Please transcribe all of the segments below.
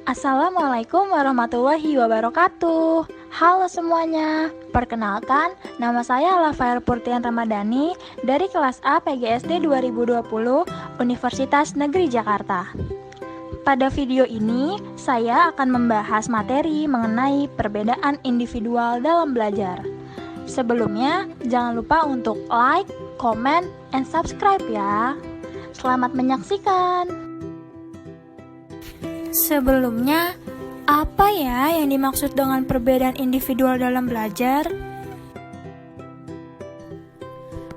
Assalamualaikum warahmatullahi wabarakatuh. Halo semuanya, perkenalkan nama saya Lafael Purtian Ramadhani dari kelas A PGSD 2020 Universitas Negeri Jakarta. Pada video ini, saya akan membahas materi mengenai perbedaan individual dalam belajar. Sebelumnya, jangan lupa untuk like, comment, and subscribe ya. Selamat menyaksikan. Sebelumnya, apa ya yang dimaksud dengan perbedaan individual dalam belajar?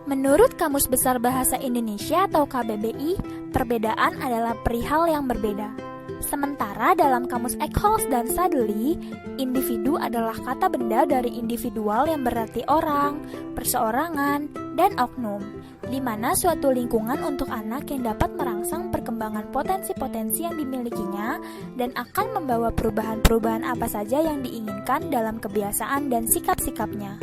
Menurut Kamus Besar Bahasa Indonesia atau KBBI, perbedaan adalah perihal yang berbeda. Sementara dalam Kamus Eckholz dan Saduri, individu adalah kata benda dari individual yang berarti orang, perseorangan, dan oknum, di mana suatu lingkungan untuk anak yang dapat merangsang perkembangan potensi-potensi yang dimilikinya dan akan membawa perubahan-perubahan apa saja yang diinginkan dalam kebiasaan dan sikap-sikapnya.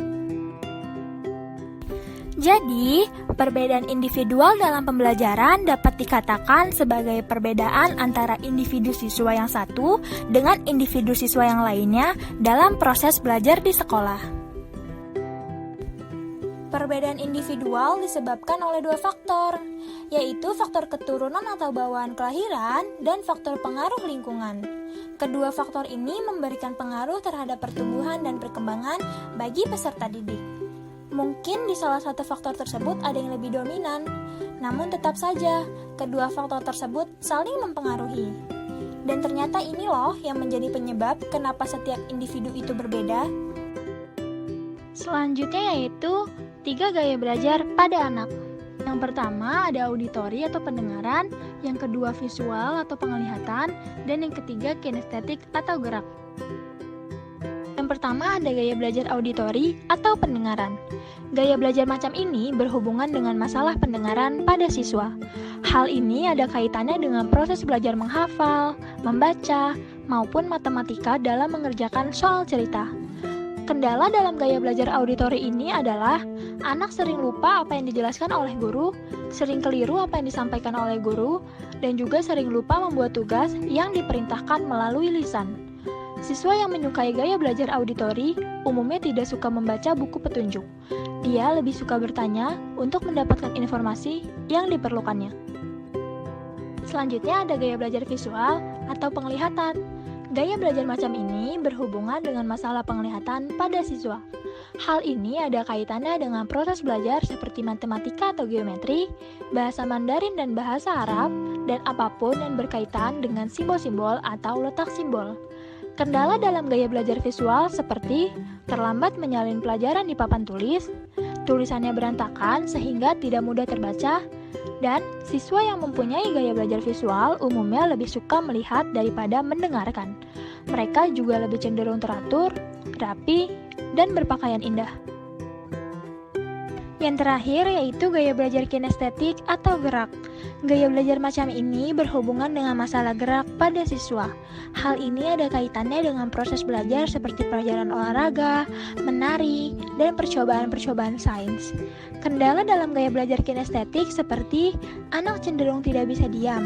Jadi, perbedaan individual dalam pembelajaran dapat dikatakan sebagai perbedaan antara individu siswa yang satu dengan individu siswa yang lainnya dalam proses belajar di sekolah. Perbedaan individual disebabkan oleh dua faktor, yaitu faktor keturunan atau bawaan kelahiran dan faktor pengaruh lingkungan. Kedua faktor ini memberikan pengaruh terhadap pertumbuhan dan perkembangan bagi peserta didik. Mungkin di salah satu faktor tersebut ada yang lebih dominan, namun tetap saja kedua faktor tersebut saling mempengaruhi. Dan ternyata ini loh yang menjadi penyebab kenapa setiap individu itu berbeda. Selanjutnya yaitu 3 gaya belajar pada anak. Yang pertama ada auditori atau pendengaran, yang kedua visual atau penglihatan, dan yang ketiga kinestetik atau gerak. Yang pertama ada gaya belajar auditori atau pendengaran. Gaya belajar macam ini berhubungan dengan masalah pendengaran pada siswa. Hal ini ada kaitannya dengan proses belajar menghafal, membaca, maupun matematika dalam mengerjakan soal cerita. Kendala dalam gaya belajar auditori ini adalah anak sering lupa apa yang dijelaskan oleh guru, sering keliru apa yang disampaikan oleh guru, dan juga sering lupa membuat tugas yang diperintahkan melalui lisan. Siswa yang menyukai gaya belajar auditori umumnya tidak suka membaca buku petunjuk. Dia lebih suka bertanya untuk mendapatkan informasi yang diperlukannya. Selanjutnya ada gaya belajar visual atau penglihatan. Gaya belajar macam ini berhubungan dengan masalah penglihatan pada siswa. Hal ini ada kaitannya dengan proses belajar seperti matematika atau geometri, bahasa Mandarin dan bahasa Arab, dan apapun yang berkaitan dengan simbol-simbol atau letak simbol. Kendala dalam gaya belajar visual seperti terlambat menyalin pelajaran di papan tulis, tulisannya berantakan sehingga tidak mudah terbaca, dan siswa yang mempunyai gaya belajar visual umumnya lebih suka melihat daripada mendengarkan. Mereka juga lebih cenderung teratur, rapi, dan berpakaian indah. Yang terakhir yaitu gaya belajar kinestetik atau gerak. Gaya belajar macam ini berhubungan dengan masalah gerak pada siswa. Hal ini ada kaitannya dengan proses belajar seperti pelajaran olahraga, menari, dan percobaan-percobaan sains. Kendala dalam gaya belajar kinestetik seperti anak cenderung tidak bisa diam.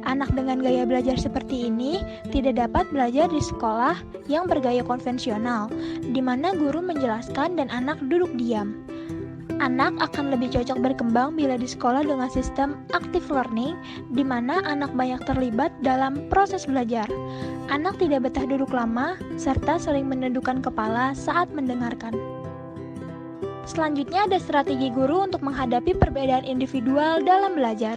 Anak dengan gaya belajar seperti ini tidak dapat belajar di sekolah yang bergaya konvensional, di mana guru menjelaskan dan anak duduk diam. Anak akan lebih cocok berkembang bila di sekolah dengan sistem active learning, di mana anak banyak terlibat dalam proses belajar. Anak tidak betah duduk lama, serta sering menundukkan kepala saat mendengarkan. Selanjutnya ada strategi guru untuk menghadapi perbedaan individual dalam belajar.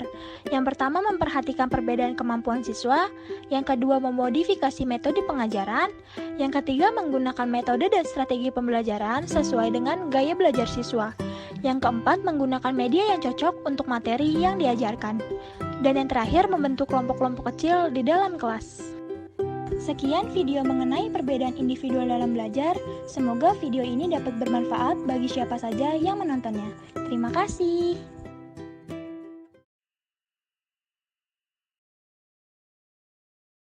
Yang pertama memperhatikan perbedaan kemampuan siswa, yang kedua memodifikasi metode pengajaran, yang ketiga menggunakan metode dan strategi pembelajaran sesuai dengan gaya belajar siswa, yang keempat menggunakan media yang cocok untuk materi yang diajarkan, dan yang terakhir membentuk kelompok-kelompok kecil di dalam kelas. Sekian video mengenai perbedaan individual dalam belajar. Semoga video ini dapat bermanfaat bagi siapa saja yang menontonnya. Terima kasih.